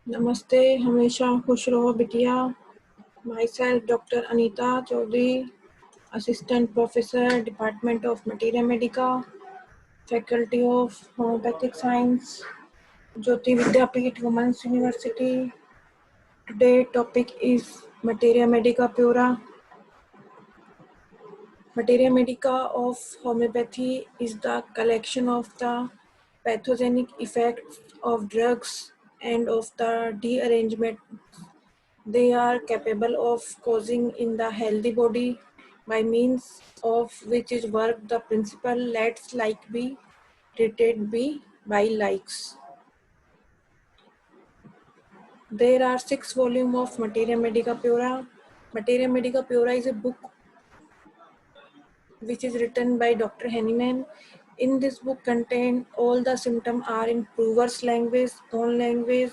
नमस्ते, हमेशा खुश रहो बिटिया। My self doctor Anita Chaudhary, assistant professor, department of materia medica, faculty of homeopathic science, Jyoti Vidyapeeth women's university. Today topic is materia medica pura. Materia medica of homeopathy is the collection of the pathogenic effects of drugs and of the dearrangement they are capable of causing in the healthy body, by means of which is worked the principle let's like be treated be by likes. There are 6 volumes of Materia Medica Pura. Materia Medica Pura is a book which is written by Dr. Henneman. In this book contain all the symptoms are in prover's language, own language,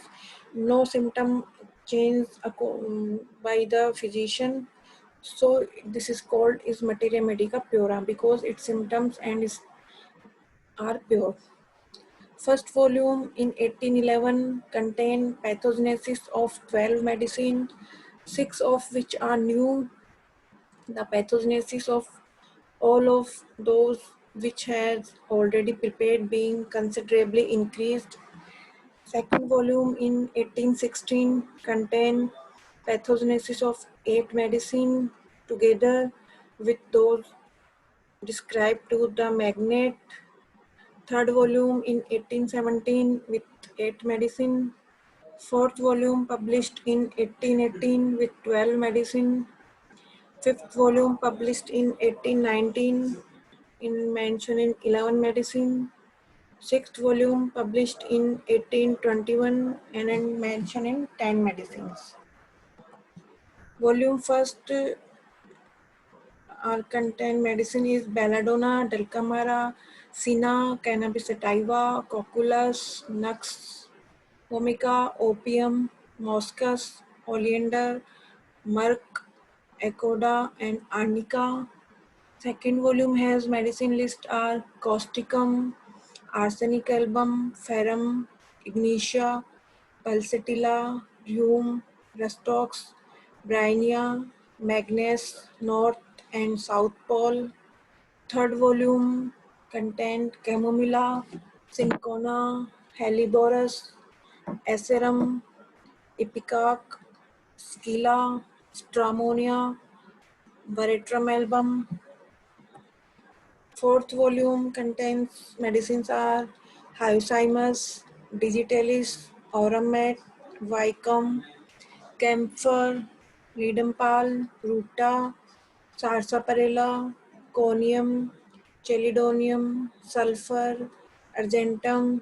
no symptom changed by the physician. So this is called is Materia Medica Pura because its symptoms and are pure. First volume in 1811 contain pathogenesis of 12 medicine, 6 of which are new. The pathogenesis of all of those which has already prepared being considerably increased. Second volume in 1816 contain pathogenesis of 8 medicine together with those described to the magnet. Third volume in 1817 with 8 medicine. Fourth volume published in 1818 with 12 medicine. Fifth volume published in 1819 in mention in 11 medicine. Sixth volume published in 1821 and in mention in 10 medicines. Volume first contain medicine is belladonna, dulcamara, cinna, cannabis sativa, cocculus, nux, vomica, opium, moschus, oleander, myrrh, acoda, and arnica. Second volume has medicine list are causticum, arsenic album, ferrum, ignitia, pulsatilla, rheum, rustox, bryonia, magnesium, north and south pole. Third volume contained chamomilla, cinchona, helleborus, acerum, ipecac, scilla, strammonia, veratrum album. Fourth volume contains medicines are Hyoscyamus, Digitalis, Auramet, Vicum, Camphor, Ridempal, Ruta, Sarsaparilla, Conium, Chelidonium, Sulfur, Argentum.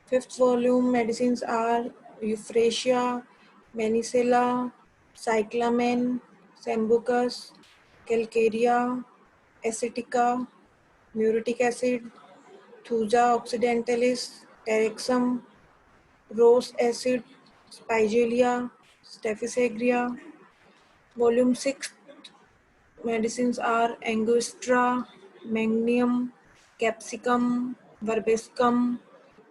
Fifth volume medicines are Euphrasia, Manicella, Cyclamen, Sambucus, Calcarea, Acetica, muriatic acid, Thuja occidentalis, Terexum, rose acid, Spigelia, Staphysagra. Volume 6 medicines are Angustra, Magnum, Capsicum, Verbescum,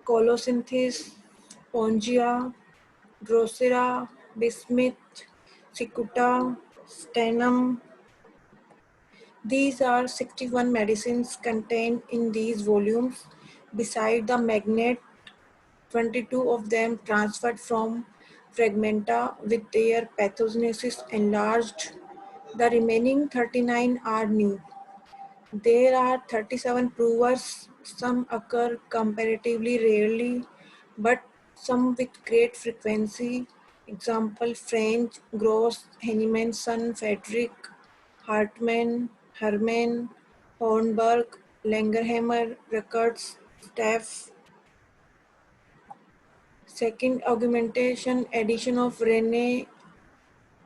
Colocynthis, Spongia, Drosera, Bismuth, Cicuta, Stenum. These are 61 medicines contained in these volumes. Beside the magnet, 22 of them transferred from fragmenta with their pathogenesis enlarged. The remaining 39 are new. There are 37 provers. Some occur comparatively rarely, but some with great frequency. Example, French, Gross, Henneman, Son, Frederick, Hartmann, Hermann, Hornberg, Langerhammer, Rickards, Staff. Second augmentation addition of Rene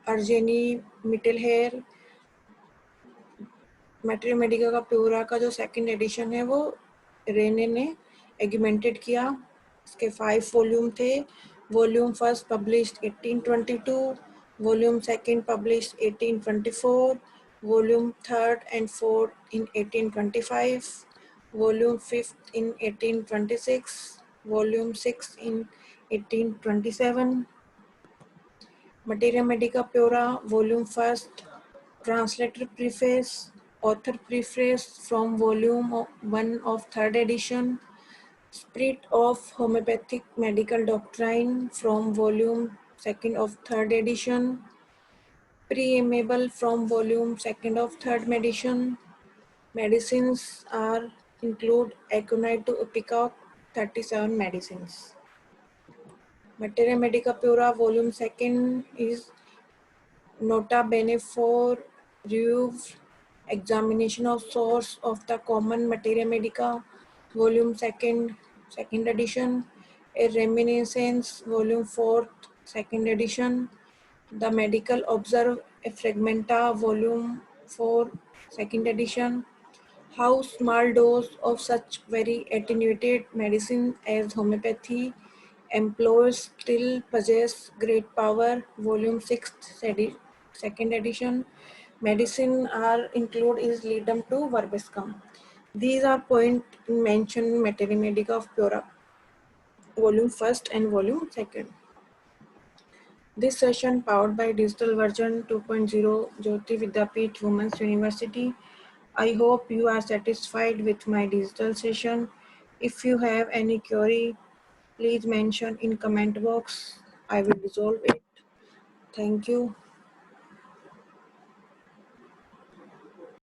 Argeni Mittelher. Materia medica का प्योरा का जो second edition है वो Renee ने augmented किया. इसके 5 volume थे. Volume first published 1822, volume second published 1824, volume third and fourth in 1825, volume fifth in 1826, volume 6 in 1827. Materia Medica Pura, Volume 1st, Translator Preface, Author Preface from Volume 1 of 3rd edition, Spirit of Homeopathic Medical Doctrine from Volume 2nd of 3rd edition, Preamble from Volume 2nd of 3rd edition. Medicines are include Aconite to Peacock, 37 medicines. Materia Medica Pura Volume 2nd is Nota bene for review examination of source of the common materia medica, volume 2nd, 2nd edition, a reminiscence, volume 4th, 2nd edition, the medical observe a fragmenta, volume 4, 2nd edition, how small dose of such very attenuated medicine as homeopathy employs still possess great power, volume 6th, 2nd edition. Medicine are include is Lidum to Verbiscum. These are point mentioned Materia Medica of Pura, volume 1st and volume 2nd. This session powered by digital version 2.0 Jyoti Vidyapeeth Women's University. I hope you are satisfied with my digital session. If you have any query, please mention in comment box. I will resolve it. Thank you.